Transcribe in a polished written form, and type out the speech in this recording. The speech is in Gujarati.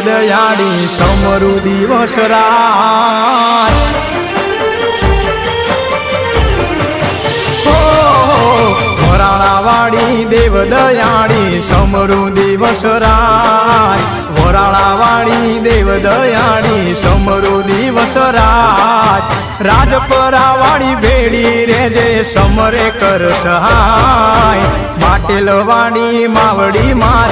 દયાળી સમરુ દિવસ રાત વરાળાવાળી દેવ દયાળી સમરુ દિવસ રાત વરાળાવાળી દેવ દયાળી સમરુ દિવસ રાત રાજપરાવાળી ભેડી રેજે સમરે કર સહાય પાટેલવાળી માવડી માર